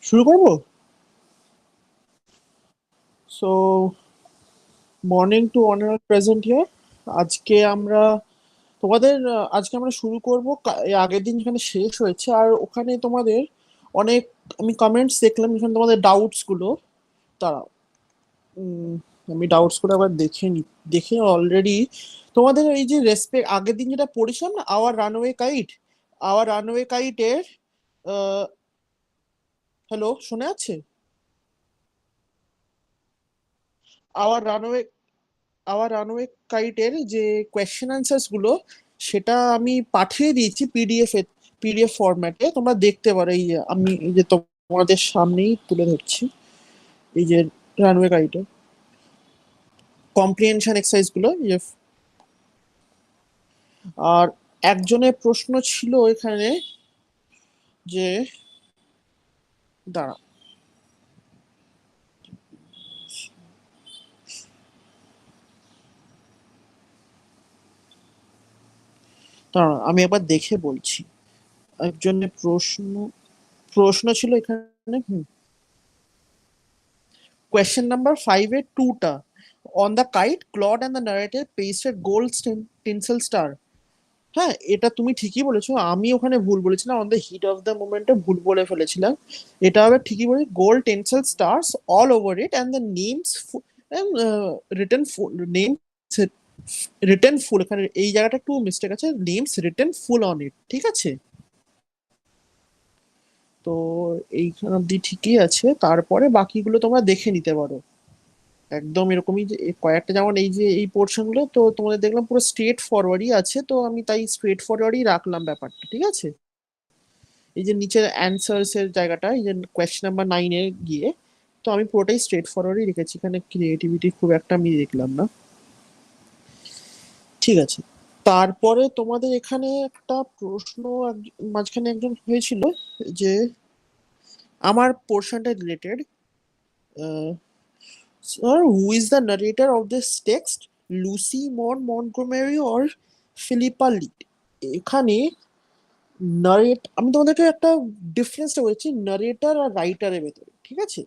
শুরু করব। So morning to honour present here. আজকে আমরা আজকে আমরা শুরু করব এই আগের দিন যেখানে শেষ হয়েছে, আর ওখানে তোমাদের অনেক আমি কমেন্টস দেখলাম যেখানে তোমাদের ডাউটস গুলো তারা আমি ডাউটস গুলো আবার দেখে অলরেডি তোমাদের এই যে রেসপেক্ট আগের দিন যেটা পড়েছিলাম না, আওয়ার রানওয়ে কাইটের। হ্যালো, শোনা যাচ্ছে? আওয়ার রানওয়ে আওয়ার রানওয়ে কাইটের যে কোয়েশ্চেন অ্যান্সার্স গুলো, সেটা আমি পাঠিয়ে দিয়েছি পিডিএফ ফরম্যাটে। তোমরা দেখতে পারো। আমি এই যে তোমাদের সামনেই তুলে ধরছি, এই যে রানওয়ে কাইটের কম্প্রিহেনশন এক্সারসাইজ গুলো আর একজনের প্রশ্ন ছিল এখানে যে, দাঁড়া দাঁড়া আমি একবার দেখে বলছি। একজনের প্রশ্ন ছিল এখানে। কোয়েশ্চেন নাম্বার 5 এর 2টা। On the kite Claude and the narrator pasted gold tinsel star. হ্যাঁ, এটা তুমি ঠিকই বলেছো, আমি ওখানে ভুল বলেছিলাম, on the heat of the মোমেন্টে ভুল বলে ফেলেছিলাম। এটা আবার ঠিকই বলেছি, gold tinsel stars all over it and the names written full name written full. এখানে এই জায়গাটা একটু মিস্টেক আছে, names written full on it, ঠিক আছে? তো এইখান অব্দি ঠিকই আছে, তারপরে বাকিগুলো তোমরা দেখে নিতে পারো। একদম এরকমই যে কয়েকটা, যেমন এই যে এই পোর্শন গুলো তো তোমাদের দেখলাম পুরো স্ট্রেট ফরওয়ার্ডই আছে, তো আমি তাই স্ট্রেট ফরওয়ার্ডই রাখলাম ব্যাপারটা, ঠিক আছে? এই যে নিচের অ্যান্সার্স এর জায়গাটা, এই যে কোয়েশ্চেন নাম্বার 9-এ গিয়ে, তো আমি পুরোটাই স্ট্রেট ফরওয়ার্ডই রেখেছি, এখানে ক্রিয়েটিভিটি খুব একটা আমি দেখলাম না। ঠিক আছে, তারপরে তোমাদের এখানে একটা প্রশ্ন মাঝখানে একজন হয়েছিল যে আমার পোর্শনটা related, sir who is the narrator of this text, Lucy Montgomery or Philippa Lead? এখানে আমি তোমাদেরকে একটা ডিফারেন্সটা বলছি নারেটর আর রাইটারের ভেতরে, ঠিক আছে?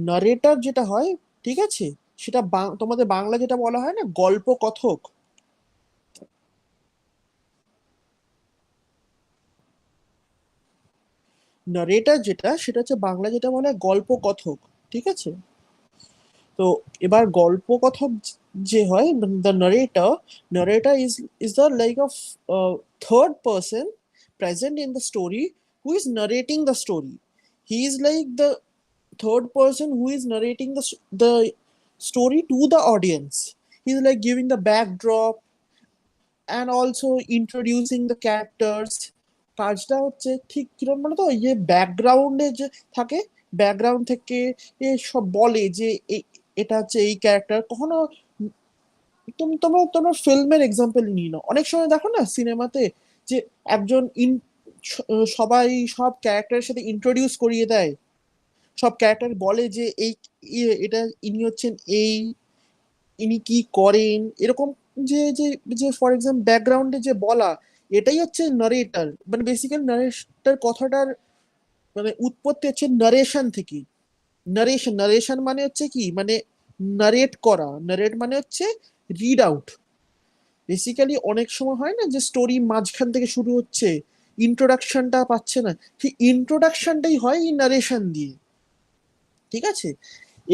নারেটর যেটা হয়, ঠিক আছে, সেটা তোমাদের বাংলা যেটা বলা হয় না, গল্প কথক। নারেটর যেটা, সেটা হচ্ছে বাংলা যেটা বলা হয় গল্প কথক, ঠিক আছে? তো এবার গল্প কথক যে হয়, the narrator is the like of third person present in the story who is narrating the story. He is like the third person who is narrating the story to the audience. He's like giving the backdrop and also introducing the characters. কাজটা হচ্ছে ঠিক কিরকম বলো তো, ইয়ে ব্যাকগ্রাউন্ডে যে থাকে, ব্যাকগ্রাউন্ড থেকে এ সব বলে যে এটা হচ্ছে এই ক্যারেক্টার। কখনো তোমরা তোমরা ফিল্মের এক্সাম্পল নিয়ে নাও, অনেক সময় দেখো না সিনেমাতে যে একজন সবাই সব ক্যারেক্টারের সাথে ইন্ট্রোডিউস করিয়ে দেয়, সব ক্যারেক্টার বলে যে এই এটা ইনি হচ্ছেন এই, ইনি কি করেন, এরকম। যে যে যে ফর এক্সাম্পল ব্যাকগ্রাউন্ডে যে বলা, এটাই হচ্ছে নারেটর। মানে বেসিক্যালি নারেটর কথাটার মানে উৎপত্তি হচ্ছে নারেশন থেকে। নারেশন মানে হচ্ছে কি, মানে নারেট করা। নারেট মানে হচ্ছে রিড আউট। বেসিক্যালি অনেক সময় হয় না যে স্টোরি মাঝখান থেকে শুরু হচ্ছে, ইন্ট্রোডাকশনটা পাচ্ছে না, সেই ইন্ট্রোডাকশনটাই হয় এই নারেশন দিয়ে, ঠিক আছে?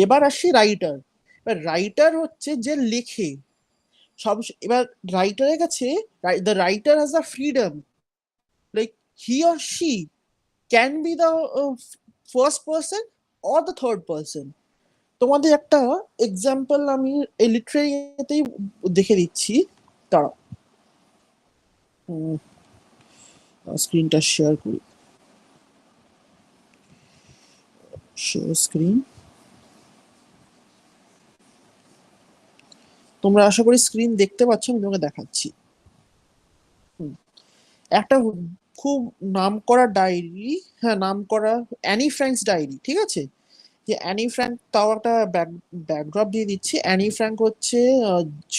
এবার আসি রাইটার। এবার রাইটার হচ্ছে যে লেখে সব। এবার রাইটারের কাছে, the writer has the freedom, like he or she can be the first person or the third person. তোমাদের একটা এক্সাম্পল আমি এই লিটারেরিতেই দেখে দিচ্ছি, তারা স্ক্রিনটা শেয়ার করি। Share screen. তোমরা আশা করি স্ক্রিন দেখতে পাচ্ছ, আমি তোমাকে দেখাচ্ছি। একটা খুব নাম করা ডায়েরি, হ্যাঁ নাম করা, অ্যানি ফ্র্যাঙ্কস ডায়েরি, ঠিক আছে? যে অ্যানি ফ্র্যাঙ্ক, তাও একটা ব্যাকড্রপ দিয়ে দিচ্ছি। অ্যানি ফ্র্যাঙ্ক হচ্ছে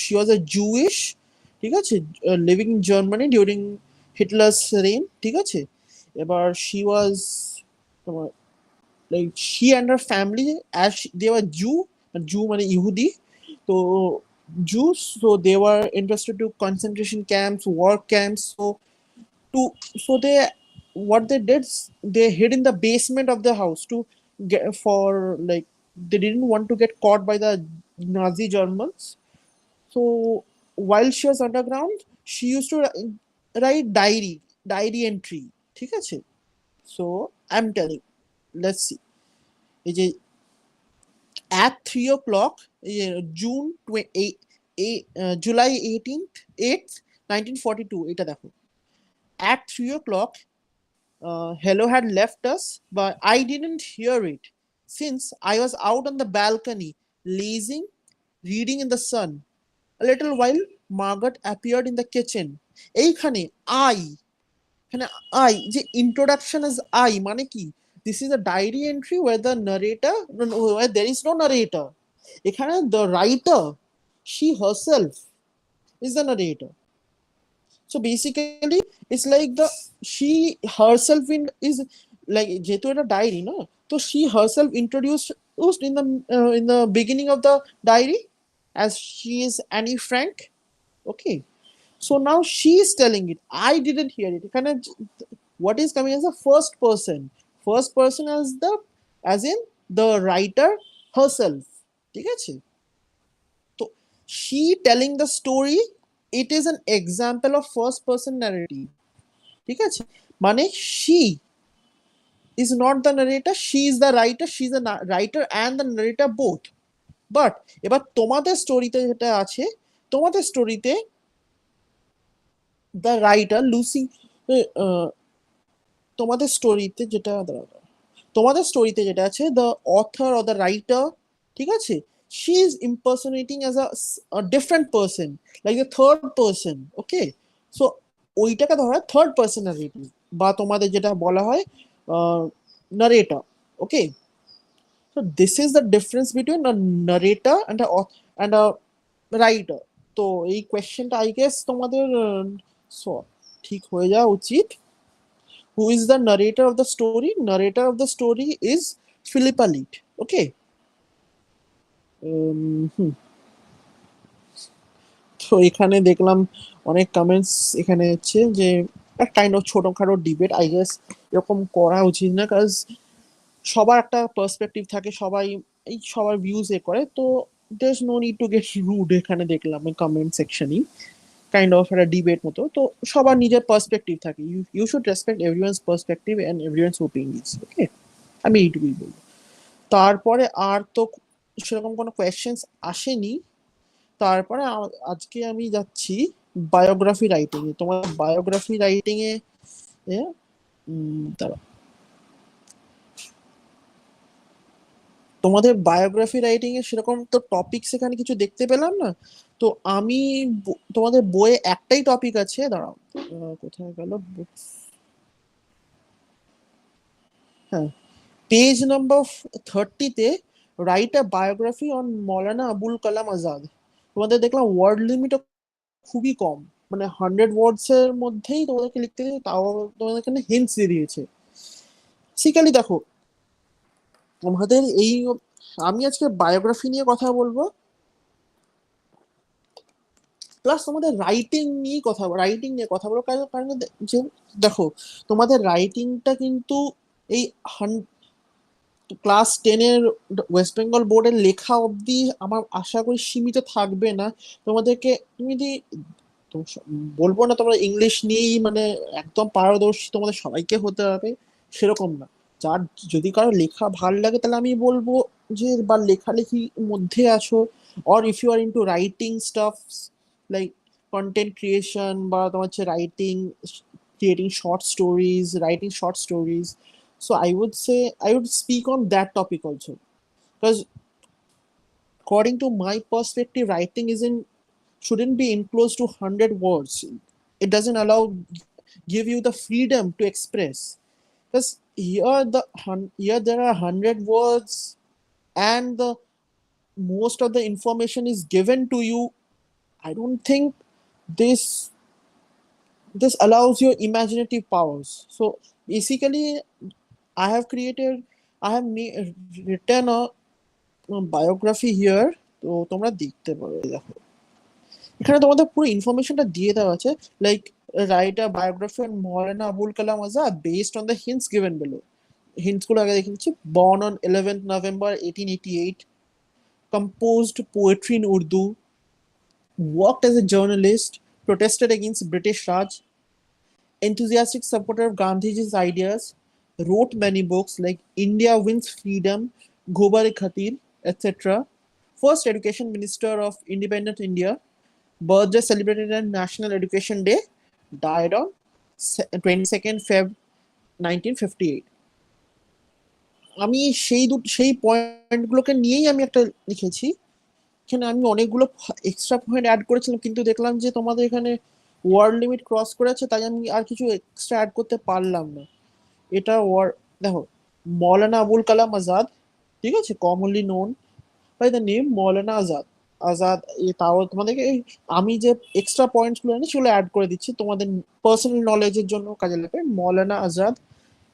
শি ওয়াজ এ জুইশ, ঠিক আছে, living in Germany during Hitler's reign, ঠিক আছে? এবার she was like she and her family, as they were Jew মানে ইহুদি, so Jews, so they were interested to concentration camps, work camps. To so they what they did, they hid in the basement of the house to get for like they didn't want to get caught by the Nazi Germans. So while she was underground, she used to write diary entry. ঠিক আছে? So I'm telling, let's see. এই যে at 3 o'clock, June 8th 1942, এটা দেখো, at 3 o'clock, Hello had left us, but I didn't hear it since I was out on the balcony, lazing, reading in the sun. A little while, Margaret appeared in the kitchen. এইখানে I, এখানে I, যে introduction is I মানে কি? This is a diary entry where the narrator, no, where there is no narrator. এখানে the writer, she herself is the narrator. So basically, it's like the she herself is like যেহেতু এটা diary no, so she herself introduced in the beginning of the diary as she is Annie Frank. Okay, so now she is telling it. I didn't hear it. Kind of what is coming as a first person as in the writer herself. ঠিক আছে? So she telling the story, it is an example of first person narrative. ঠিক আছে? মানে she is not the narrator, she is the writer, she is the writer and the narrator both. But এবার তোমাদের স্টোরিতে যেটা আছে, তোমাদের স্টোরিতে the writer Lucy, আহ, তোমাদের স্টোরিতে যেটা তোমাদের স্টোরিতে যেটা আছে, the author or the writer, ঠিক আছে, she is impersonating as a different person, like the third person. Okay, so ওইটাকে ধরা হয় থার্ড পার্সন নারেটিভ, বা তোমাদের যেটা বলা হয় নারেটর. ওকে, so this is the difference between a narrator and a writer. তো এই কোয়েশ্চেনটা আই গেস তোমাদের ঠিক হয়ে যাওয়া উচিত. Who is the narrator of the story? Narrator of the story is Philippa Leet. Okay. তো এখানে দেখলাম অনেক কমেন্টস এখানে হচ্ছে যে কাইন্ড অফ ছোটখাটো ডিবেট, আই গেস এরকম করা উচিত না, কাজ সবার একটা পার্সপেক্টিভ থাকে, সবাই এই সবার ভিউজ এ করে, তো there is no need to get rude. এখানে দেখলাম কমেন্ট সেকশনই কাইন্ড অফ একটা ডিবেট মতো, তো সবার নিজের পার্সপেক্টিভ থাকে, you should respect everyone's perspective and everyone's opinions. Okay, আমি এইটুকুই বলবো। তারপরে আর তো সেরকম কোনো কোয়েশ্চেন্স আসেনি। তারপরে আজকে আমি যাচ্ছি বায়োগ্রাফি রাইটিং এ। তোমার বায়োগ্রাফি রাইটিং এ দাঁড়াও, তোমাদের বায়োগ্রাফি রাইটিং এ সেরকম তো টপিক এখানে কিছু দেখতে পেলাম না। তো আমি তোমাদের বইয়ে একটাই টপিক আছে, দাঁড়াও কোথায় গেল, হ্যাঁ, পেজ নাম্বার 30-তে write a biography on Maulana Abul Kalam Azad. তোমাদের দেখলাম ওয়ার্ড লিমিট খুবই কম, মানে 100 ওয়ার্ডস এর মধ্যেই তোমাদেরকে লিখতে দিয়েছে, তাও তোমাদের এখানে হিন্টস দিয়ে দিয়েছে। সিকালি দেখো আমাদের এই, আমি আজকে বায়োগ্রাফি নিয়ে কথা বলবো, প্লাস তোমাদের রাইটিং নিয়ে রাইটিং নিয়ে কথা বলবো, কারণ কারণ যে দেখো তোমাদের রাইটিংটা কিন্তু এই ক্লাস 10-এর ওয়েস্ট বেঙ্গল বোর্ডের লেখা অবধি আমার আশা করি সীমিত থাকবে না। তোমাদেরকে তুমি যদি বলবো না তোমরা ইংলিশ নিয়েই মানে একদম পারদর্শী তোমাদের সবাইকে হতে হবে, সেরকম না। যার যদি কারো লেখা ভাল লাগে তাহলে আমি বলবো যে বা লেখালেখির মধ্যে আছো, or if you are into writing stuff like content creation, বা তোমার হচ্ছে writing, creating short stories, writing short stories, so I would speak on that topic also, because according to my perspective, writing isn't shouldn't be enclosed to 100 words. It doesn't allow give you the freedom to express, because here there are 100 words, and the most of the information is given to you. I don't think this this allows your imaginative powers. So basically I have created, I have written a biography here. তো তোমরা দেখতে পারো, এই দেখো এখানে তোমাদের পুরো ইনফরমেশনটা দিয়ে দেওয়া আছে, like right a biography on Maulana Abul Kalam Azad based on the hints given below. Hints গুলো আগে দেখে নিচ্ছি। Born on 11th November 1888, composed poetry in Urdu, worked as a journalist, protested against British Raj, enthusiastic supporter of Gandhiji's ideas, wrote many books like India Wins Freedom, Gobare Khatir, etc. First Education Minister of Independent India, birthday celebrated on National Education Day, died on 22nd Feb 1958. আমি সেই পয়েন্টগুলোকে নিয়েই আমি একটা লিখেছি। এখানে আমি অনেকগুলো extra point add করেছিলাম, কিন্তু দেখলাম যে তোমাদের এখানে ওয়ার্ড লিমিট ক্রস করেছে, তাই আমি আর কিছু এক্সট্রা অ্যাড করতে পারলাম না। এটা দেখো, মৌলানা আবুল কালাম আজাদ, ঠিক আছে, commonly known by the name Maulana Azad. Azad তাও তোমাদেরকে আমি যে এক্সট্রা পয়েন্টস গুলো আছে সেগুলো অ্যাড করে দিচ্ছি, তোমাদের পার্সোনাল নলেজের জন্য কাজে লাগবে। মৌলানা আজাদ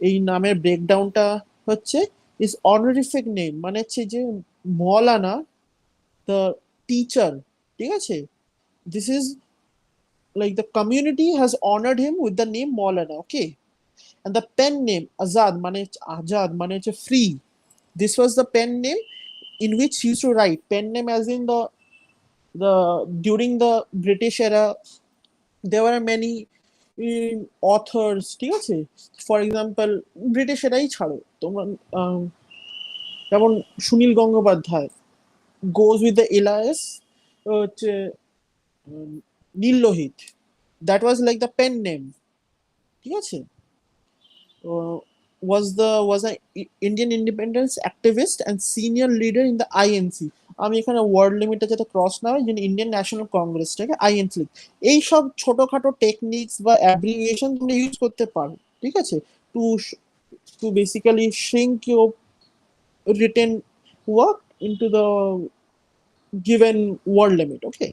এই নামের ব্রেকডাউনটা হচ্ছে ইজ অনারিফিক নেম, মানে হচ্ছে যে মৌলানা দ্য টিচার, ঠিক আছে, this is like the community has honored him with the name Maulana, okay? And the pen name Azad, mane হচ্ছে free. This was the pen name in which he used to write. Pen name as in the during the British era, there were many authors, ঠিক আছে? For example, British এরাই ছাড়ো তোমরা, যেমন Sunil Gangopadhyay, goes with the alias হচ্ছে নীল লোহিত, that was like the pen name, ঠিক আছে? Was an Indian independence activist and senior leader in the INC. আমি এখানে ওয়ার্ড লিমিটটা যাতে ক্রস না হয়, যেন ইন্ডিয়ান ন্যাশনাল কংগ্রেসটাকে আইএনসি, এই সব ছোটখাটো টেকনিক্স বা অ্যাব্রিভিয়েশন তোমরা ইউজ করতে পারো, ঠিক আছে, to to basically shrink your written work into the given word limit, okay?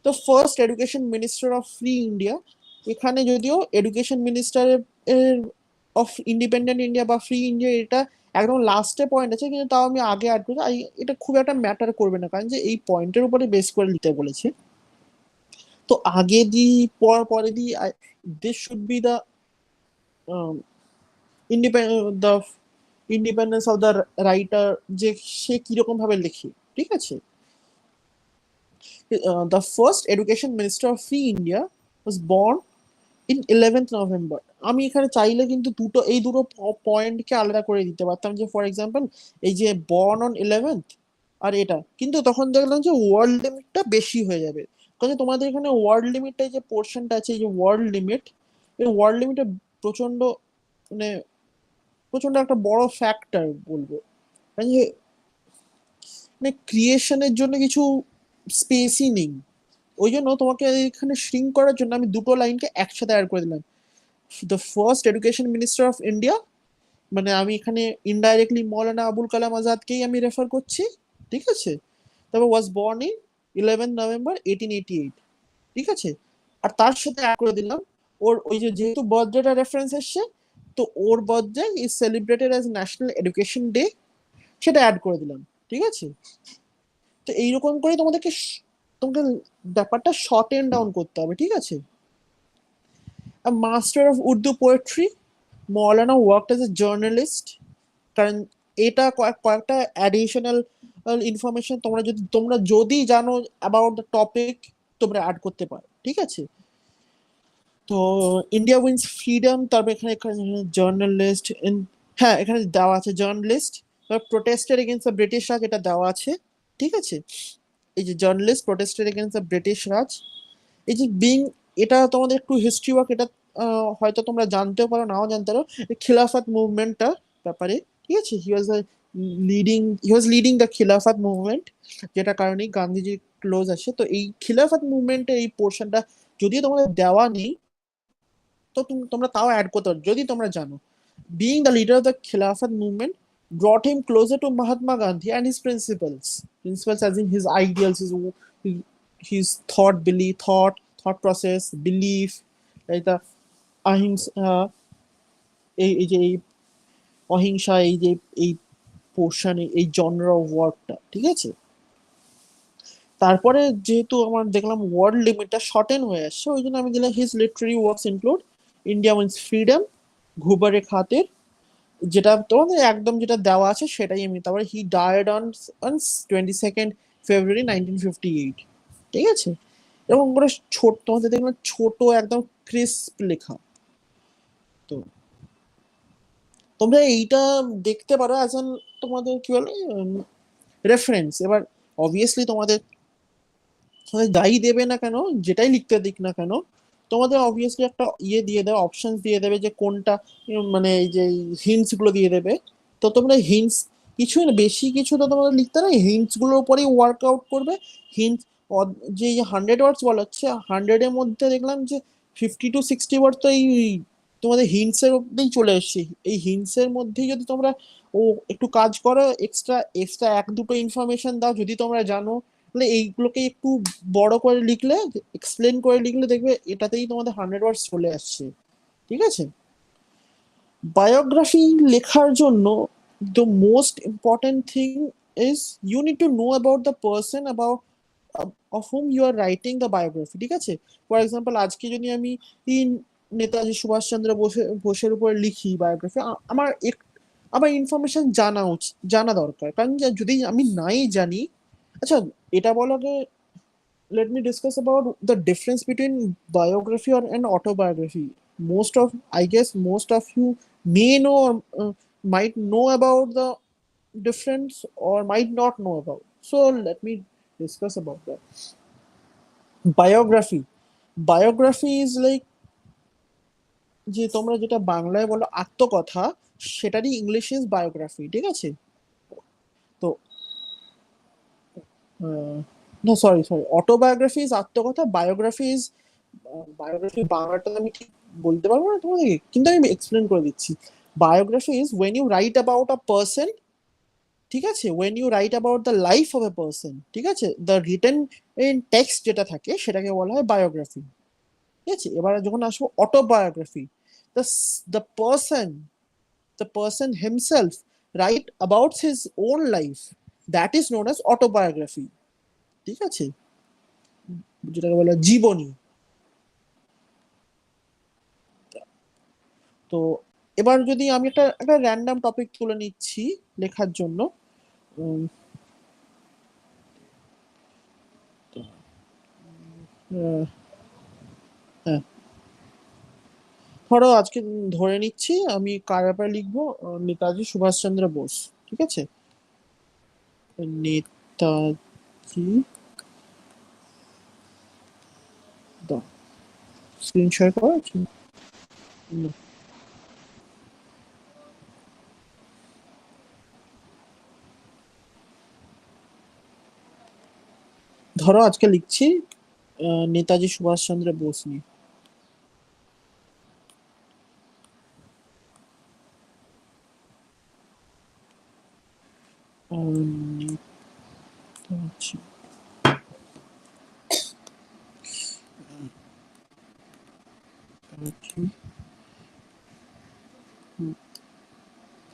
তো first education minister of free India, এখানে যদিও education minister of independent India বা ফ্রি ইন্ডিয়া এটা একদম লাস্টে পয়েন্ট আছে, কিন্তু তাও আমি আগে অ্যাড করি, এটা খুব একটা ম্যাটার করবে না, কারণ যে এই পয়েন্টের উপরে বেস করে নিতে বলেছে। তো আগে দি পরে দি, this should be the the independence of the writer, যে সে কিরকম ভাবে লেখে, ঠিক আছে। The first education minister of free India was born in 11th November. আমি এখানে চাইলে কিন্তু দুটো পয়েন্টকে আলাদা করে দিতে পারতাম, যে ফর এক্সাম্পল এই যে বর্ন অন 11th আর এটা, কিন্তু তখন দেখলাম যে ওয়ার্ল্ড লিমিটটা বেশি হয়ে যাবে, কারণ তোমাদের এখানে ওয়ার্ল্ড লিমিটটা যে পোর্শনটা আছে, এই যে ওয়ার্ল্ড লিমিট, এই ওয়ার্ল্ড লিমিটে প্রচন্ড মানে প্রচন্ড একটা বড় ফ্যাক্টর বলবো, কারণ যে মানে ক্রিয়েশনের জন্য কিছু স্পেসই নেই, ওই জন্য তোমাকে এখানে শ্রিঙ্ক করার জন্য আমি দুটো লাইনকে একসাথে অ্যাড করে দিলাম। The first education minister of India, মানে আমি এখানে ইনডাইরেক্টলি মৌলানা আবুল কালাম আজাদকেই আমি রেফার করছি, ঠিক আছে। তারপর ওয়াজ বর্ন ইন 11 নভেম্বর 1888, ঠিক আছে। আর তার সাথে অ্যাড করে দিলাম ওর ওই যে যেহেতু বার্থডেটা রেফারেন্স এসছে, তো ওর birthday is celebrated as national education day, সেটা অ্যাড করে দিলাম, ঠিক আছে। তো এইরকম করে তোমাকে ব্যাপারটা শর্ট এন্ড ডাউন করতে হবে, ঠিক আছে। A master of Urdu poetry, Maulana worked as a journalist, কারণ এটা কয়েকটা অ্যাডিশনাল ইনফরমেশন তোমরা যদি জানো অ্যাবাউট দ্য টপিক তোমরা অ্যাড করতে পারো, ঠিক আছে। তো ইন্ডিয়া উইন্স ফ্রিডম, তারপর এখানে জার্নালিস্ট, হ্যাঁ এখানে দেওয়া আছে journalist, protested against the British Raj, এটা দেওয়া আছে, ঠিক আছে। এই যে journalist protested against the British Raj, এই যে বিং, এটা তোমাদের একটু হিস্ট্রি ওয়ার্ক, এটা হয়তো তোমরা জানতেও পারো নাও জানতে পারো, খিলাফত মুভমেন্টটা ব্যাপারে, ঠিক আছে। হি ওয়াজ লিডিং দ্য খিলাফত মুভমেন্ট, যেটা কারণে গান্ধীজি ক্লোজ আসে। তো এই খিলাফত মুভমেন্টের এই পোর্শনটা যদিও তোমাদের দেওয়া নেই, তো তোমরা তাও অ্যাড করতে পারো যদি তোমরা জানো। Being the leader of the Khilafat movement brought him closer to Mahatma Gandhi and his principles as in his ideals, his thought process, belief, like the ahimsa, এই যে অহিংসা, এই যে এই পোর্শনে এই জনরা অফ ওয়ার্কটা, ঠিক আছে। তারপরে যেহেতু আমার দেখলাম ওয়ার্ড লিমিটটা শর্টেন হয়ে আসছে, ওই জন্য আমি দিলাম his literary works include India means freedom, Ghubare Khatir, যেটা তোমাদের একদম যেটা দেওয়া আছে সেটাই আমি, তারপরে he died on 22nd February 1958, ঠিক আছে। এরকম করে ছোট তোমাদের দেখলাম ছোট একদম ক্রিস্প লেখা। তো তোমরা এইটা দেখতে পারো অ্যাজ অ্যান তোমাদের কি বলে রেফারেন্স। এবার অবভিয়াসলি তোমাদের যাই দেবে না কেন, যেটাই লিখতে দিক না কেন, তোমাদের অবভিয়াসলি একটা ইয়ে দিয়ে দেবে, অপশন দিয়ে দেবে যে কোনটা মানে এই যে হিন্টস গুলো দিয়ে দেবে। তো তোমরা হিন্টস কিছু না, বেশি কিছু তো তোমাদের লিখতে না, হিন্টস গুলোর উপরেই ওয়ার্কআউট করবে। হিন্টস যে 100 ওয়ার্ডস বলা হচ্ছে, 100-এর মধ্যে দেখলাম যে 50 to 60 ওয়ার্ড তো এই তোমাদের হিন্টস এর মধ্যেই চলে এসছে। এই হিন্টস এর মধ্যেই যদি তোমরা ও একটু কাজ করো, এক্সট্রা এক্সট্রা এক দুটো ইনফরমেশন দাও যদি তোমরা জানো, তাহলে এইগুলোকে একটু বড় করে লিখলে, এক্সপ্লেন করে লিখলে দেখবে এটাতেই তোমাদের 100 ওয়ার্ডস চলে আসছে, ঠিক আছে। বায়োগ্রাফি লেখার জন্য the most important thing is you need to know about the person about of whom you are writing the biography, ঠিক আছে। ফর এক্সাম্পল আজকে যদি আমি নেতাজি সুভাষচন্দ্র বোসের উপর লিখি বায়োগ্রাফি, আমার আমার ইনফরমেশন জানা উচিত, জানা দরকার, কারণ যদি আমি নাই জানি। আচ্ছা, এটা বলো আগে, let me discuss about the difference between biography or an autobiography. Most of, I guess, most of you may know or might know about the difference or might not know about. So let me discuss about that. Biography. Biography is like যে তোমরা যেটা বাংলায় বলো আত্মকথা, সেটারই English is biography, ঠিক আছে। তো no, sorry sorry, autobiography is আত্মকথা, বায়োগ্রাফি ইজ, বায়োগ্রাফি বাংলাটা আমি ঠিক বলতে পারবো না তোমাদেরকে, কিন্তু আমি এক্সপ্লেন করে দিচ্ছি। Biography is when you write about a person, ঠিক আছে, when you write about the life of a person, ঠিক আছে, দ্য রিটেন ইন টেক্সট যেটা থাকে সেটাকে বলা হয় বায়োগ্রাফি, ঠিক আছে। এবার যখন আসবো autobiography, the the person, the person himself right about his own life, that is known as autobiography, ঠিক আছে, যেটাকে বলা হয় জীবনী। তো এবার যদি আমি একটা একটা র্যান্ডম টপিক তুলে নিচ্ছি লেখার জন্য। উম, আহ, হ্যাঁ, ধরো আজকে ধরে নিচ্ছি আমি কার ব্যাপারে লিখবো, নেতাজি সুভাষচন্দ্র বোস, ঠিক আছে। নেতাজি, দাও, স্ক্রিন শেয়ার করা আছে? না। ধরো আজকে লিখছি নেতাজি সুভাষচন্দ্র বোস নিয়ে। নেতাজি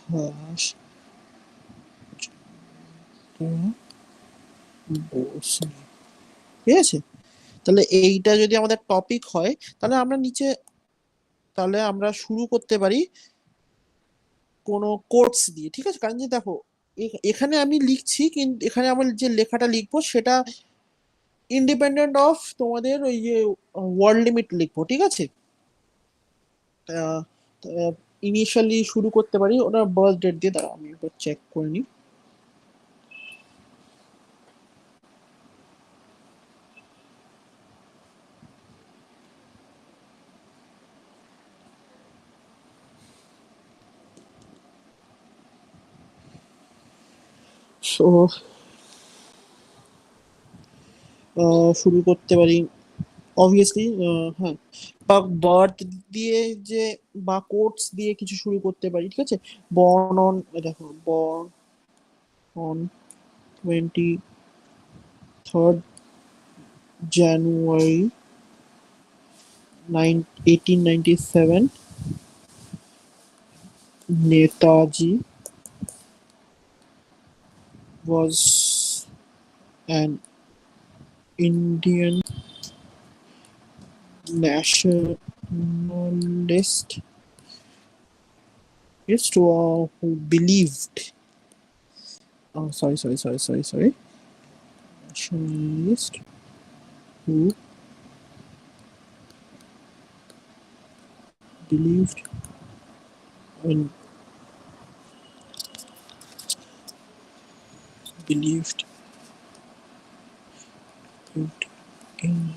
সুভাষচন্দ্র বোস নিয়ে, ঠিক আছে। তাহলে এইটা যদি আমাদের টপিক হয়, তাহলে আমরা নিচে, তাহলে আমরা শুরু করতে পারি কোনো কোটস দিয়ে, ঠিক আছে। কারণ যে দেখো এখানে আমি লিখছি, কিন্তু এখানে আমার যে লেখাটা লিখবো সেটা ইন্ডিপেন্ডেন্ট অফ তোমাদের ওই যে ওয়ার্ড লিমিট লিখবো, ঠিক আছে। ইনিশিয়ালি শুরু করতে পারি ওনার বার্থ ডেট দিয়ে, দাঁড়া আমি একবার চেক করে নিই। সো শুরু করতে পারি অবভিয়াসলি, হ্যাঁ, বা বার্থ দিয়ে, যে বা কোটস দিয়ে কিছু শুরু করতে পারি, ঠিক আছে। বর্ন অন, দেখো, born on 23rd January 1897 Netaji was an Indian nationalist who believed. Oh, sorry. Nationalist who believed in believed in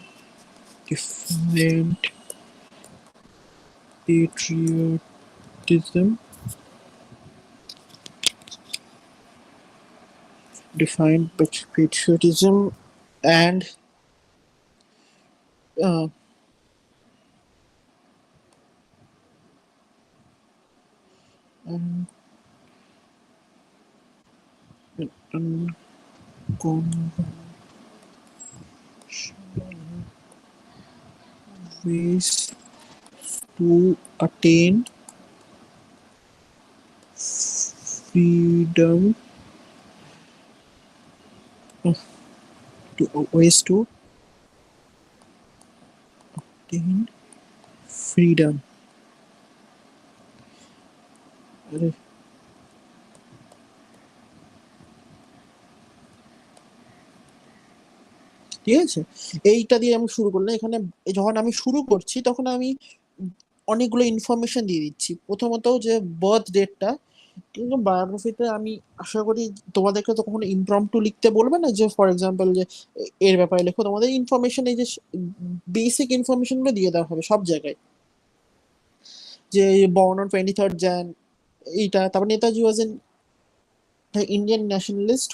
defiant patriotism, defiant patriotism, and uh, un- unconventional ways to attain freedom, uh, ways to attain freedom. আরে, ঠিক আছে, এইটা দিয়ে আমি শুরু করলাম। এখানে যখন আমি শুরু করছি তখন আমি অনেকগুলো ইনফরমেশন দিয়ে দিচ্ছি। প্রথমত যে বার্থ ডেটটা, কিন্তু বায়োগ্রাফিতে আমি আশা করি তোমাদেরকে তো কখনো ইমপ্রম্পটু লিখতে বলবে না, যে ফর এক্সাম্পল যে এর ব্যাপারে লেখো। তোমাদের ইনফরমেশন, এই যে বেসিক ইনফরমেশন গুলো দিয়ে দেওয়া হবে সব জায়গায়, যে বর্ন অন 23rd Jan, এইটা। তারপর Netaji was an Indian nationalist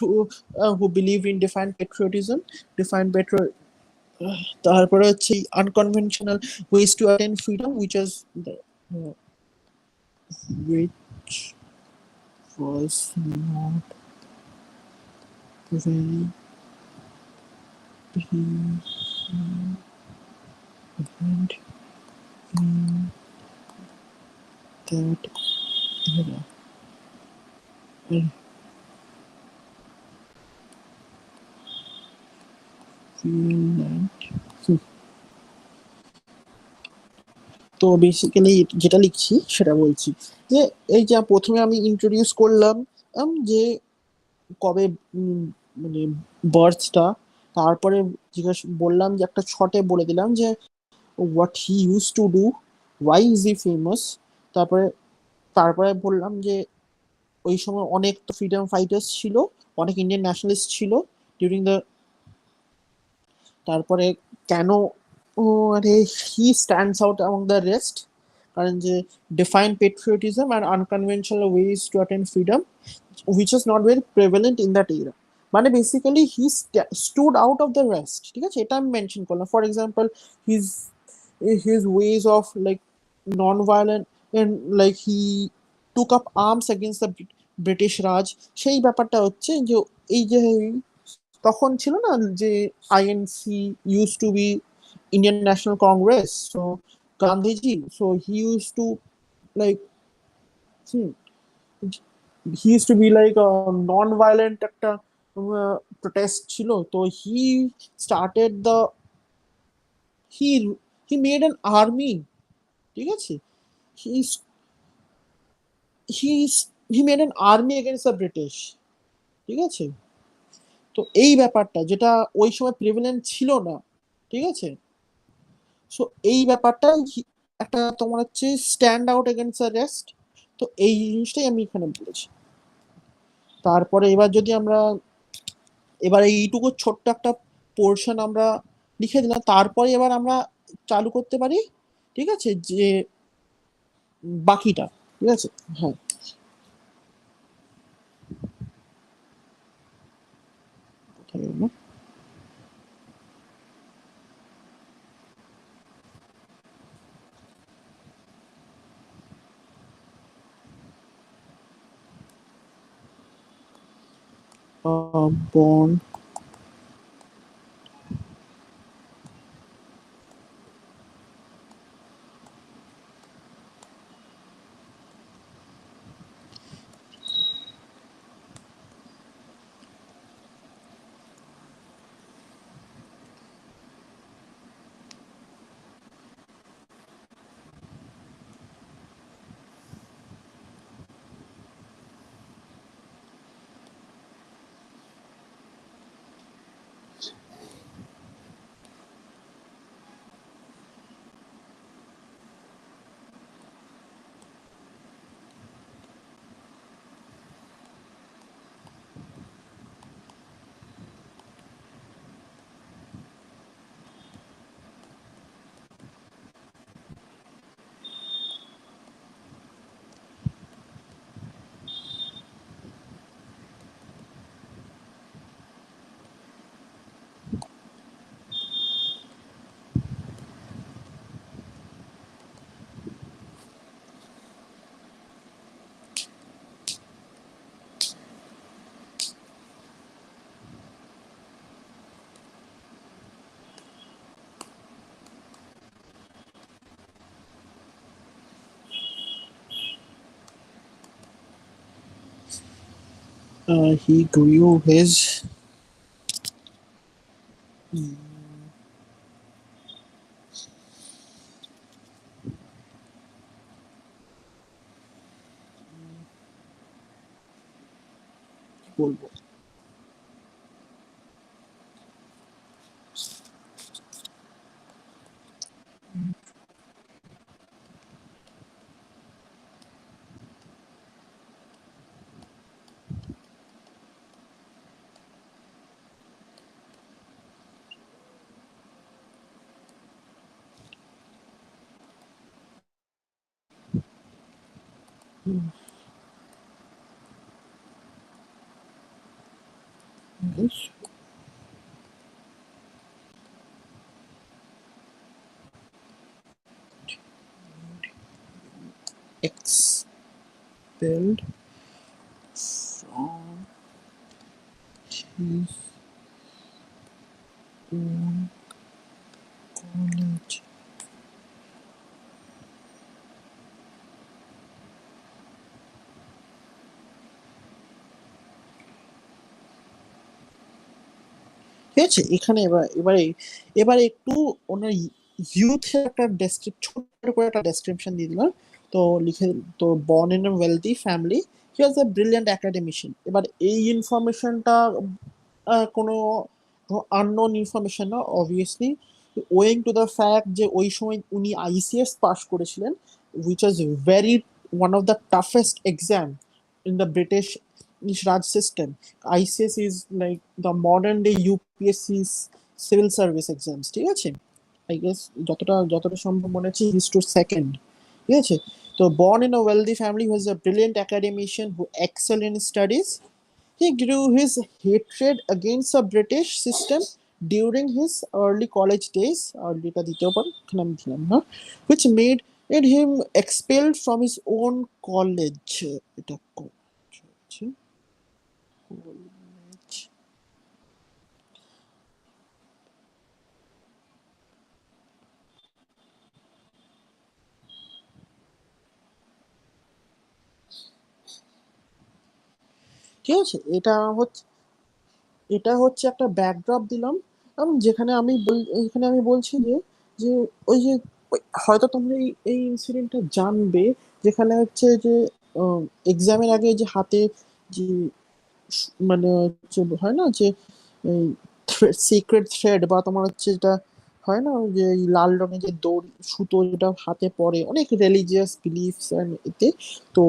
who believed in defined patriotism, defined petro তারপরে হচ্ছে unconventional ways to attain freedom, which was not very prevalent in that era. Prevalent. তো বেসিক্যালি যেটা লিখছি সেটা বলছি, যে এই যে প্রথমে আমি ইন্ট্রোডিউস করলাম যে কবে মানে বার্থটা, তারপরে জিজ্ঞাসা বললাম যে একটা ছটে বলে দিলাম যে what he use to do, why is he famous. তারপরে তারপরে বললাম যে ওই সময় অনেক তো ফ্রিডম ফাইটার্স ছিল, অনেক ইন্ডিয়ান ন্যাশনালিস্ট ছিল ডিউরিং দ্য, তারপরে কেন ও আরে হি stands out among the rest, কারণ যে define patriotism and unconventional ways to attend freedom which is not very prevalent in that era. মানে basically he stood out of the rest, ঠিক আছে, এটা আমি মেনশন করলাম। For example his his ways of like non-violent, and like he took up arms against the British Raj. সেই ব্যাপারটা হচ্ছে যে এই যে তখন ছিল না যে INC use to be Indian National Congress, so Gandhiji, so he use to like he used to be like a non-violent একটা protest ছিল। তো started the he he made an army, ঠিক আছে, he he made an army against the British, ঠিক আছে। তো এই ব্যাপারটা যেটা ওই সময় প্রিভিলেন্ট ছিল না, ঠিক আছে। সো এই ব্যাপারটা একটা তোমার হচ্ছে stand out against the rest. তো এই জিনিসটাই আমি এখানে বলেছি। তারপরে এবার যদি আমরা এবার এইটুকু ছোট্ট একটা পোর্শন আমরা লিখে দিলাম, তারপরে এবার আমরা চালু করতে পারি, ঠিক আছে, যে বাকিটা, ঠিক আছে। হ্যাঁ, কোথায় গেল? বন He grew his বলবো his expelled from his own college. ঠিক আছে, এখানে এবারে একটু ওনার ইউথের একটা ছোট করে একটা ডেসক্রিপশন দিয়ে দিলাম। তো লিখে, তো born in a wealthy family, he was A brilliant academician. এবার এই ইনফরমেশনটা কোনো আননোন ইনফরমেশন না, obviously owing to the fact যে ওই সময় উনি আইসিএস পাস করেছিলেন, which was very one of the toughest exam in the British Raj system. ICS is like the modern day UPSC civil service exams, ঠিক আছে? I guess যতটা সম্ভব মনে হচ্ছে he stood second, ঠিক আছে? তো born in a wealthy family, he was a brilliant academician who excelled in studies. He grew his hatred against the British system during his early college days, earlyটা দিতেও পারো, এখানে আমি দিলাম না, which made him expelled from his own college. এটা college, college. ঠিক আছে, এটা হচ্ছে একটা ব্যাকড্রপ দিলাম। এবং যেখানে এখানে আমি বলছি যে যে ওই যে হয়তো তোমরা এই ইনসিডেন্টটা জানবে, যেখানে হচ্ছে যে এক্সামের আগে যে হাতে যে মানে হচ্ছে হয় না যে সিক্রেট থ্রেড, বা তোমার হচ্ছে যেটা হয় না, ওই যে এই লাল রঙের যে দড়ি সুতো যেটা হাতে পরে অনেক রিলিজিয়াস বিলিফস এতে। তো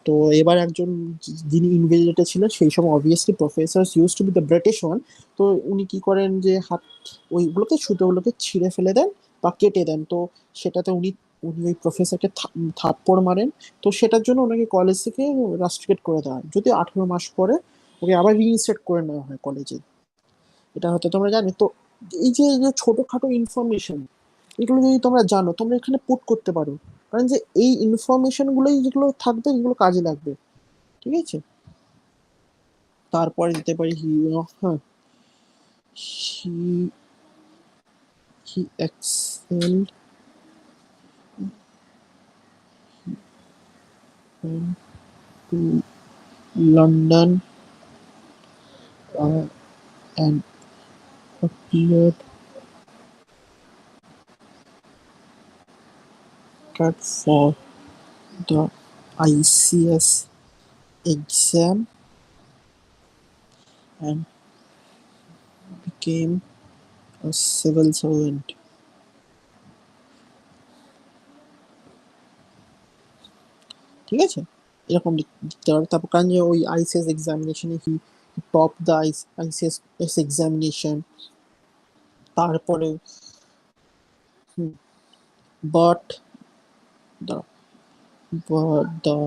তো এবার একজন যিনি ইনভিজিলেটর ছিলেন সেই সময়, obviously professor use to B the British one. তো উনি কি করেন যে ওইগুলোকে সুতোগুলোকে ছিঁড়ে ফেলে দেন বা কেটে দেন। তো সেটাতে উনি উনি ওই প্রফেসরকে থাপ্পড় মারেন। তো সেটার জন্য ওনাকে কলেজ থেকে রাস্ট্রিকেট করে দেওয়া হয়, যদি 18 মাস পরে ওকে আবার রিইনস্টেট করে নেওয়া হয় কলেজে। এটা হয়তো তোমরা জানো। তো এই যে ছোটখাটো ইনফরমেশন, এগুলো যদি তোমরা জানো, তোমরা এখানে পুট করতে পারো, কারণ যে এই ইনফরমেশন গুলোই যেগুলো থাকবে এগুলো কাজে লাগবে, ঠিক আছে? তারপরে দিতে পারি হ্যাঁ, he he excelled went to London uh, and appeared for the ICS exam and became a civil servant. ঠিক আছে, এরকম লিখতে পারো। তারপর কারণ যে ওই আইসিএস এক্সামিনেশনে he top the ICS examination. তারপরে but the the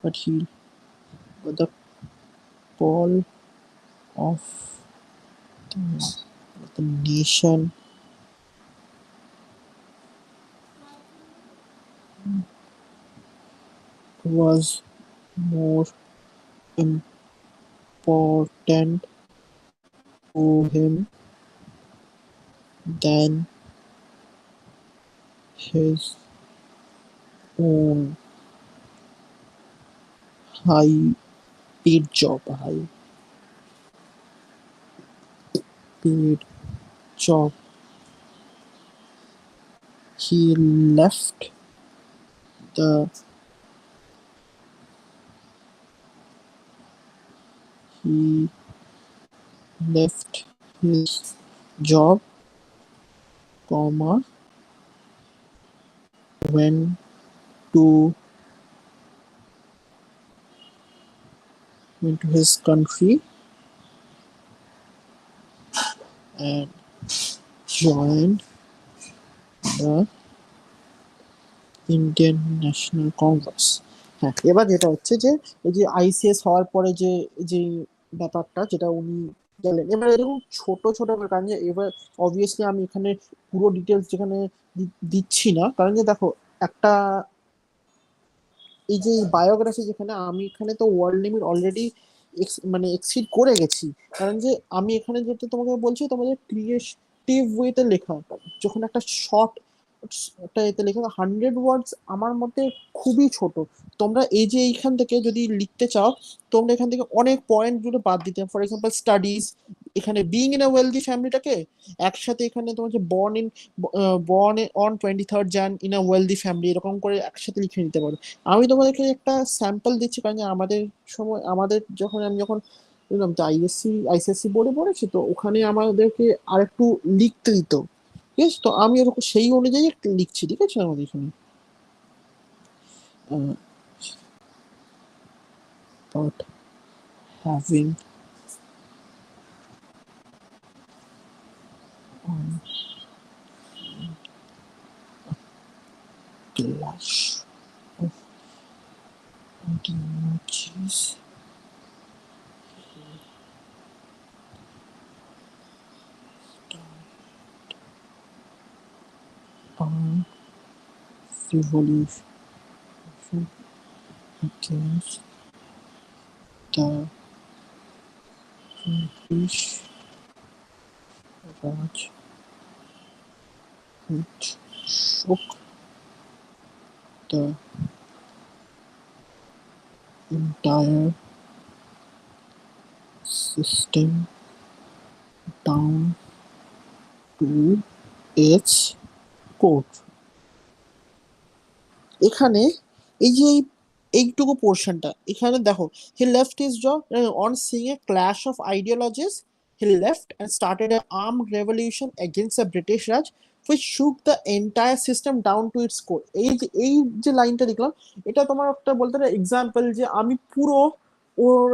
but he but the fall of the nation was more important to him than his own high paid job, high paid job. He left the he left his job, comma, went to his country and joined the Indian National Congress. হ্যাঁ, এবার যেটা হচ্ছে যে এই যে ICS হওয়ার পরে যে যে ব্যাপারটা যেটা উনি গেলেন, এবার এরকম ছোট ছোট ব্যাপার, কারণ যে এবার অবভিয়াসলি আমি এখানে পুরো ডিটেলস যেখানে দিচ্ছি না, কারণ যে দেখো একটা এই যে বায়োগ্রাফি যেখানে আমি এখানে তো ওয়ার্ল্ড লিমিট অলরেডি মানে এক্সিড করে গেছি, কারণ যে আমি এখানে যেটা তোমাকে বলছি তোমাদের ক্রিয়েটিভ ওয়েতে লেখা, যখন একটা শর্ট একটা এতে লেখা 100 ওয়ার্ডস আমার মতে খুবই ছোট। তোমরা এই যে এইখান থেকে যদি লিখতে চাও, তোমরা এখান থেকে অনেক পয়েন্ট গুলো বাদ দিতে, ফর এক্সাম্পল স্টাডিজ, এখানে বিইং ইন আ ওয়েলদি ফ্যামিলিটাকে একসাথে এখানে তোমার যে born on 23rd Jan in a wealthy family এরকম করে একসাথে লিখে নিতে পারো। আমি তোমাদেরকে একটা স্যাম্পল দিচ্ছি, কারণ আমাদের সময় আমাদের যখন আমি যখন বললাম তো আইসিএসসি বোর্ডে পড়েছি, তো ওখানে আমাদেরকে আরেকটু লিখতে দিত, ঠিক আছে? তো আমি ওরকম সেই অনুযায়ী একটু লিখছি, ঠিক আছে? আমাদের এখানে but having on clash of ideologies on revolution against the British Raj, which shook the entire system down to its core. এখানে এই যে এইটুকু পোর্শনটা এখানে দেখো, he left his job on seeing a clash of ideologies, he left and started a armed revolution against the British Raj which shook the entire system down to its core। এই যে লাইনটা দেখলাম, এটা তোমার একটা বলতে পারো এক্সাম্পল, যে আমি পুরো ওর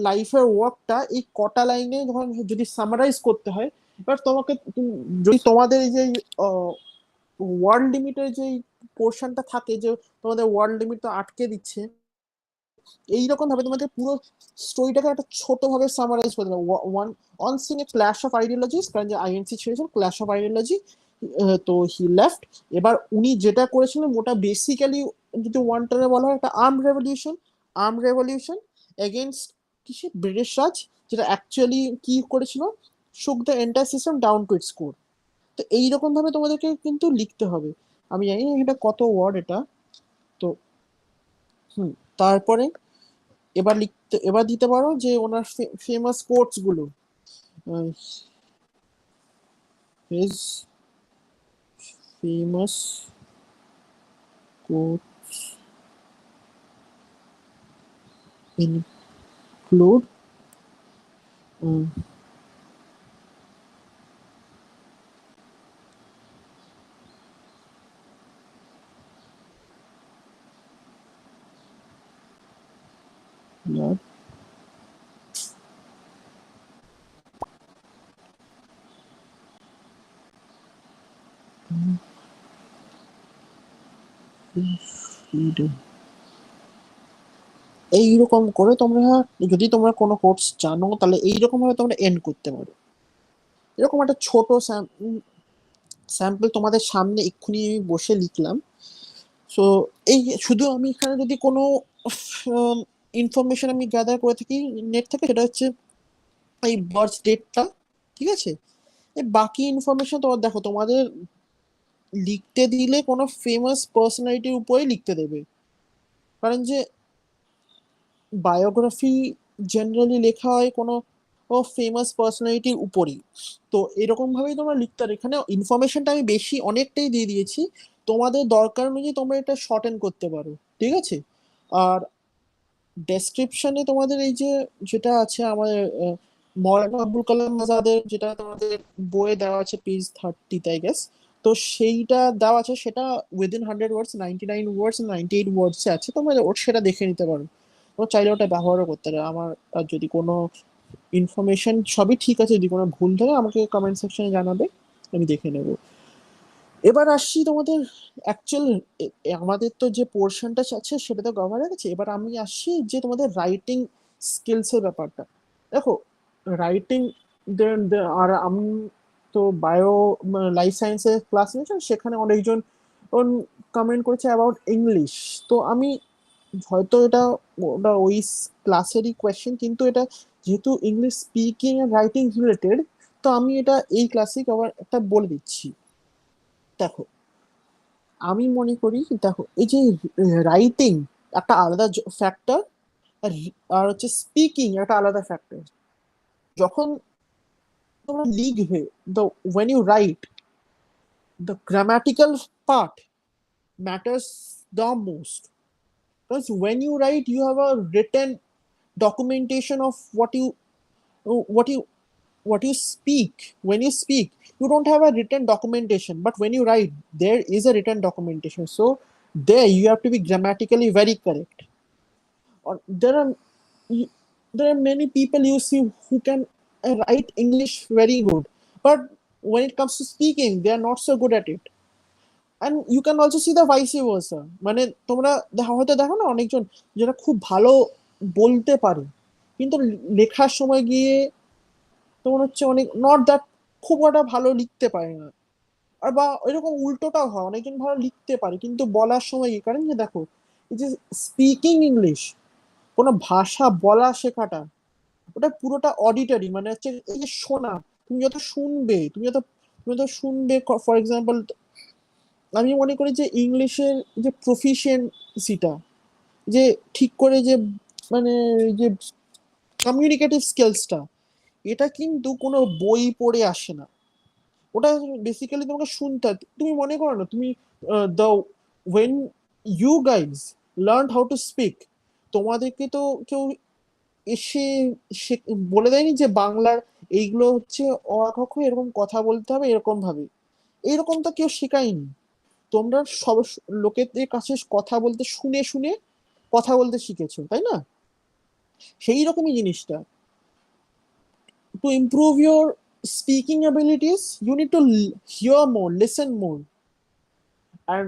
লাইফের ওয়ার্কটা এই কটা লাইনে যখন যদি সামারাইজ করতে হয়, এবার তোমাকে যদি তোমাদের এই যে ওয়ার্ল্ড লিমিটের যে পোর্শনটা থাকে, যে তোমাদের ওয়ার্ল্ড লিমিট তো আটকে দিচ্ছে, এইরকম ভাবে তোমাদের পুরো স্টোরিটাকে একটা ছোট ভাবে সামারাইজ করে দেবে। One on Singh A clash of ideologies, কারণ যে আইএনসি ছেড়েছিল ক্ল্যাশ অফ আইডিওলজি, তো হি লেফট। এবার উনি যেটা করেছিলেন ওটা বেসিক্যালি যদি ওয়ান টার্মে বলা হয় একটা আর্ম রেভলিউশন এগেইনস্ট কিসে ব্রিটিশ রাজ, যেটা অ্যাকচুয়ালি কি করেছিল, শুক the entire system down to its core. তো এইরকম ভাবে তোমাদেরকে কিন্তু লিখতে হবে। আমি জানি না এটা কত ওয়ার্ড এটা, তো হুম, তারপরে এবার দিতে পারো যে ওনার ফেমাস কোটস গুলো, his famous quotes include freedom. এইরকম করে তোমরা যদি তোমরা কোনো কোর্স জানো তাহলে এইরকম ভাবে তোমরা এন্ড করতে পারো। এরকম একটা ছোট স্যাম্পল তোমাদের সামনে এক্ষুনি আমি বসে লিখলাম। সো এই শুধু আমি এখানে যদি কোনো ইনফরমেশন আমি গ্যাদার করে থাকি নেট থেকে, সেটা হচ্ছে এই বার্থ ডেটটা, ঠিক আছে? এই বাকি ইনফরমেশন তোমার দেখো তোমাদের লিখতে দিলে কোনো ফেমাস পার্সোনালিটির উপরে লিখতে দেবে, কারণ যে বায়োগ্রাফি জেনারেলি লেখা হয় কোনো ফেমাস পার্সোনালিটির উপরেই। তো এরকম ভাবেই তোমরা লিখতে পারো। এখানে ইনফরমেশনটা আমি বেশি অনেকটাই দিয়ে দিয়েছি, তোমাদের দরকার অনুযায়ী তোমরা এটা শর্টেন করতে পারো, ঠিক আছে। আর ডেসক্রিপশনে তোমাদের এই যে যেটা আছে আমাদের মৌলানা আবুল কালাম আজাদের, যেটা তোমাদের বইয়ে দেওয়া আছে পেজ 30 আই গেস, তো সেইটা দেওয়া আছে, সেটা উইদিন 100 ওয়ার্ডস, 99 ওয়ার্ডস, 98 ওয়ার্ডস আছে, তোমরা ওর সেটা দেখে নিতে পারো। তোমরা চাইলে ওটা ব্যবহারও করতে পারো। আমার যদি কোনো ইনফরমেশন সবই ঠিক আছে, যদি কোনো ভুল থাকে আমাকে কমেন্ট সেকশনে জানাবে, আমি দেখে নেবো। এবার আসছি তোমাদের অ্যাকচুয়াল, আমাদের তো যে পোর্শনটা আছে সেটা তো কভার হয়ে গেছে। এবার আমি আসছি যে তোমাদের রাইটিং স্কিলস এর ব্যাপারটা। দেখো, রাইটিং, আর আমি তো বায়ো লাইফ সায়েন্সের ক্লাস নিয়েছি, সেখানে অনেকজন কমেন্ট করেছে অ্যাবাউট ইংলিশ। তো আমি হয়তো এটা ওটা ওই ক্লাসেরই কোয়েশ্চেন, কিন্তু এটা যেহেতু English speaking and writing related, তো আমি এটা এই ক্লাসে আবার একটা বলে দিচ্ছি। দেখো, আমি মনে করি, দেখো এই যে রাইটিং একটা আলাদা ফ্যাক্টর, আর আর হচ্ছে স্পিকিং একটা আলাদা ফ্যাক্টর। যখন তোমরা লিখবে, the when you write, the grammatical part matters the most, because when you write you have a written documentation of what you what you speak. When you speak, you don't have a written documentation, but when you write, there is a written documentation. So there you have to be grammatically very correct. Or you- there are many people you see who can write English very good, but when it comes to speaking they are not so good at it. And you can also see the vice versa, মানে তোমরা হয়তো দেখো না অনেকজন যারা খুব ভালো বলতে পারে, কিন্তু লেখার সময় গিয়ে তোমার হচ্ছে অনেক নট দ্যাট, খুব একটা ভালো লিখতে পারে না। আর বা এরকম উল্টোটাও হয়, অনেকজন ভালো লিখতে পারে কিন্তু বলার সময় কি, কারণ যে দেখো, এই যে স্পিকিং ইংলিশ, কোনো ভাষা বলা শেখাটা, ওটা পুরোটা অডিটরি, মানে হচ্ছে এই যে শোনা। তুমি যত শুনবে ফর এক্সাম্পল, আমি মনে করি যে ইংলিশের যে প্রফিসিয়েন্সিটা, যে ঠিক করে যে মানে যে কমিউনিকেটিভ স্কিলসটা, এটা কিন্তু কোনো বই পড়ে আসে না। ওটা বেসিক্যালি তোমাকে শুনতে হয়। তুমি মনে করো না, তুমি the when you guys learn how to speak, তোমাদেরকে তো কেউ এসে বলে দেয়নি যে বাংলার এইগুলো হচ্ছে অ আ ক খ, এরকম কথা বলতে হবে এরকম ভাবে। এইরকম তো কেউ শেখায়নি। তোমরা সব লোকেদের কাছে কথা বলতে শুনে শুনে কথা বলতে শিখেছো, তাই না? সেই রকমই জিনিসটা, to improve your speaking abilities you need to hear more, listen more. And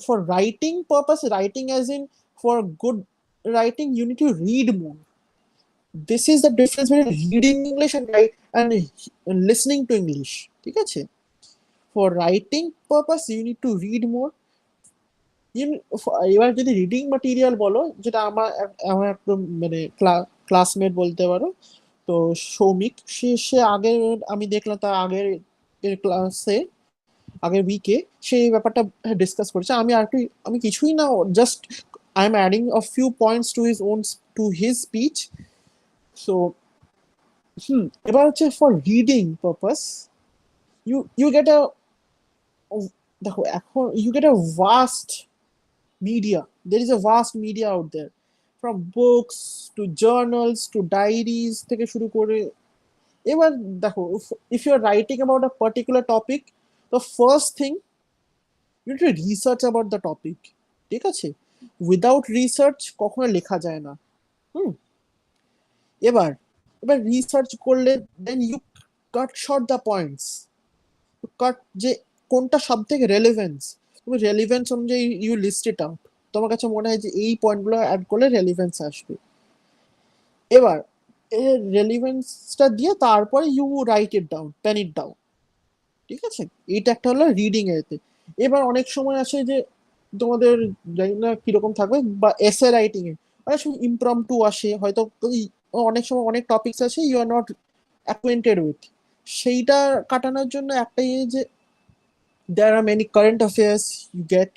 for writing purpose, writing as in for good writing, you need to read more. This is the difference between reading English and write and listening to English, ঠিক আছে? For writing purpose you need to read more. এবার যদি reading material বলো, যেটা আমার একদম মানে classmate বলতে পারো, তো সৌমিক, সে আগের, আমি দেখলাম তার আগের ক্লাসে, আগের উইকে সেই ব্যাপারটা ডিসকাস করেছে। আমি কিছুই না, just I am adding a few points to his speech. So এবার হচ্ছে for reading purpose, you get a, দেখো এখন you get a vast media. There is a vast media out there, from books to journals to diaries থেকে শুরু করে। এবার দেখো, if you are writing about a particular topic, the first thing you need to research about the topic, ঠিক আছে? Without research কখনো লেখা যায় না। হুম এবার এবার রিসার্চ করলে then you cut short the points, cut যে কোনটা সব থেকে রেলেভেন্স, তুমি রেলিভেন্স অনুযায়ী ইউ লিস্ট ইট আউট। তোমার কাছে মনে হয় যে এই পয়েন্টগুলো অ্যাড করলে রেলিভেন্স আসবে। এবার রেলিভেন্সটা দিয়ে তারপরে you write it down, pen it down, ঠিক আছে? এইটা একটা হলো রিডিং এতে। এবার অনেক সময় আসে যে তোমাদের, জানি না কিরকম থাকবে, বা এসে রাইটিং এ অনেক সময় ইমপ্রম্পটু আসে, হয়তো অনেক সময় অনেক টপিকস আছে you are not acquainted with, সেইটা কাটানোর জন্য একটাই যে There are many current affairs you get.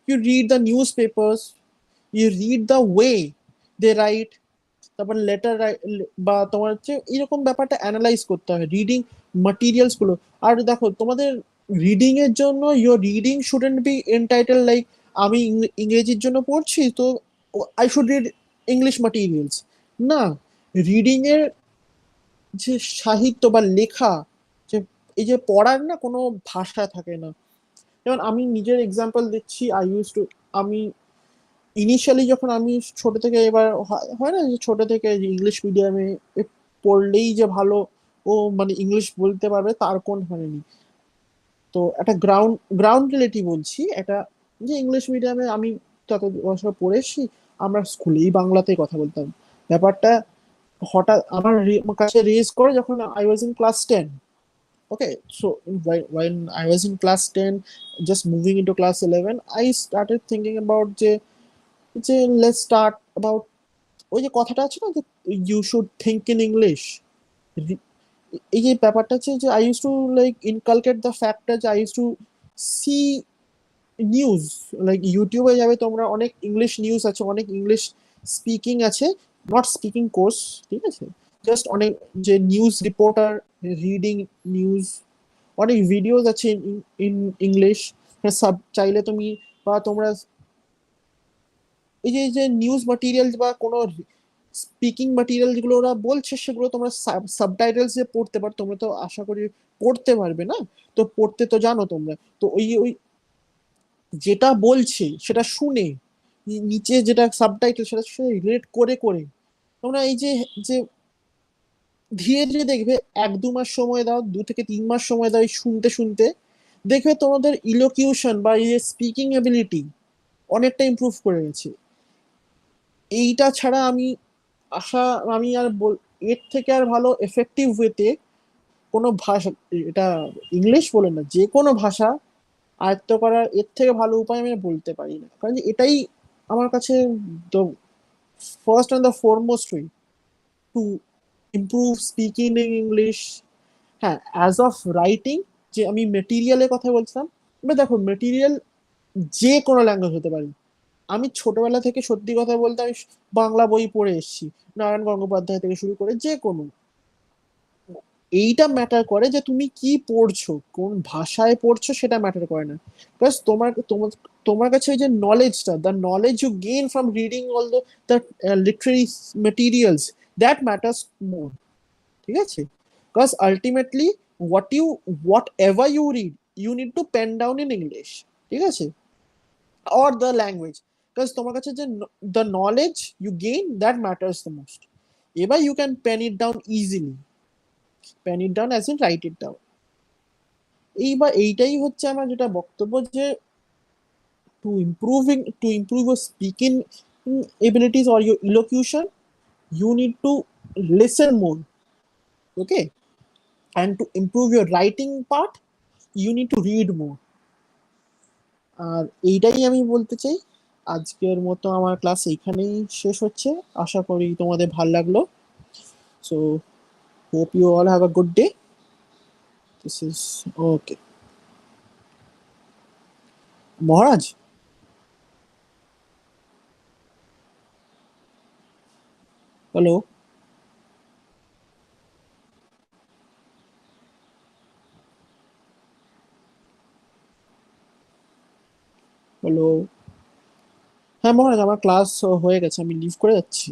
You read the newspapers, you read the way they write, তারপর লেটার বা তোমার হচ্ছে এরকম ব্যাপারটা অ্যানালাইজ করতে হয় রিডিং মাটেরিয়ালস গুলো। আর দেখো তোমাদের রিডিং এর জন্য your reading shouldn't B entitle like আমি ইংরেজির জন্য পড়ছি তো আই শুড রিড ইংলিশ মাটেরিয়ালস। না, রিডিং এর যে সাহিত্য বা লেখা, যে এই যে পড়ার না কোনো ভাষা থাকে না। যেমন আমি নিজের এক্সাম্পল দিচ্ছি, আই ইউজ টু, আমি ইনিশিয়ালি যখন আমি ছোট থেকে, এবার হয় না যে ছোট থেকে ইংলিশ মিডিয়ামে পড়লেই যে ভালো ও মানে ইংলিশ বলতে পারবে তার কোন হয়নি। তো একটা গ্রাউন্ড রিলেটিভ বলছি, এটা যে ইংলিশ মিডিয়ামে আমি তত বছর পড়েছি, আমরা স্কুলেই বাংলাতেই কথা বলতাম। ব্যাপারটা হঠাৎ আমার কাছে রেজ করে যখন I was in class 10। Okay, so when I was in class 10, just moving into class 11, I started thinking about যে let's start about ওই যে কথাটা আছে না যে you should think in English. এই যে ব্যাপারটা আছে যে I use to like inculcate the factor যে I use to see news, like ইউটিউবে যাবে তোমরা, অনেক ইংলিশ নিউজ আছে, অনেক ইংলিশ স্পিকিং আছে, নট স্পিকিং কোর্স, ঠিক আছে, জাস্ট অনেক যে নিউজ রিপোর্টার রিডিং নিউজ, অনেক ভিডিওস আছে ইন ইংলিশ। সব চাইলে তুমি বা তোমরা এই যে নিউজ ম্যাটেরিয়াল বা কোনো স্পিকিং ম্যাটেরিয়াল যেগুলো ওরা বলছে সেগুলো তোমরা সাবটাইটেলস যে পড়তে পারো, তোমরা তো আশা করি পড়তে পারবে না, তো পড়তে তো জানো তোমরা, তো ওই ওই যেটা বলছে সেটা শুনে নিচে যেটা সাবটাইটেল সেটা রিলেট করে করে তোমরা এই যে যে ধীরে ধীরে দেখবে 1-2 মাস সময় দাও, 2 থেকে 3 মাস সময় দাও এই শুনতে শুনতে, দেখবে তোমাদের ইলোকিউশন বা এই যে স্পিকিং এবিলিটি অনেকটা ইমপ্রুভ করে গেছে। এইটা ছাড়া আমি আশা, আমি আর এর থেকে আর ভালো এফেক্টিভ ওয়েতে কোনো ভাষা, এটা ইংলিশ বলে না, যে কোনো ভাষা আয়ত্ত করার এর থেকে ভালো উপায় আমি বলতে পারি না, কারণ যে এটাই আমার কাছে the first and the foremost way to improve speaking in English. হ্যাঁ, অ্যাজ অফ রাইটিং, যে আমি মেটেরিয়ালের কথা বলছিলাম, এবার দেখো মেটেরিয়াল যে কোনো ল্যাঙ্গুয়েজ হতে পারে। আমি ছোটবেলা থেকে সত্যি কথা বলতে আমি বাংলা বই পড়ে এসেছি, নারায়ণ গঙ্গোপাধ্যায় থেকে শুরু করে যে কোনো। এইটা ম্যাটার করে যে তুমি কি পড়ছো, কোন ভাষায় পড়ছো সেটা ম্যাটার করে না। প্লাস তোমার তোমার তোমার কাছে ওই যে নলেজটা, the knowledge you gain from reading all the literary materials, that matters more. ঠিক আছে, because ultimately whatever you read you need to pen down in English, ঠিক আছে, or the language, because তোমার কাছে যে the knowledge you gain that matters the most. এবার you can pen it down easily, pen it down as in write it down। এইবার এইটাই হচ্ছে আমার যেটা বক্তব্য, যে to improve your speaking abilities or your elocution, you need to listen more, okay, and to improve your writing part you need to read more। আর এইটাই আমি বলতে চাই। আজকের মতো আমার ক্লাস এইখানেই শেষ হচ্ছে, আশা করি তোমাদের ভালো লাগলো। So hope you all have a good day. This is okay. Maharaj, hello, hello. হ্যাঁ মহারাজ, আমার ক্লাস হয়ে গেছে, আমি লিভ করে যাচ্ছি।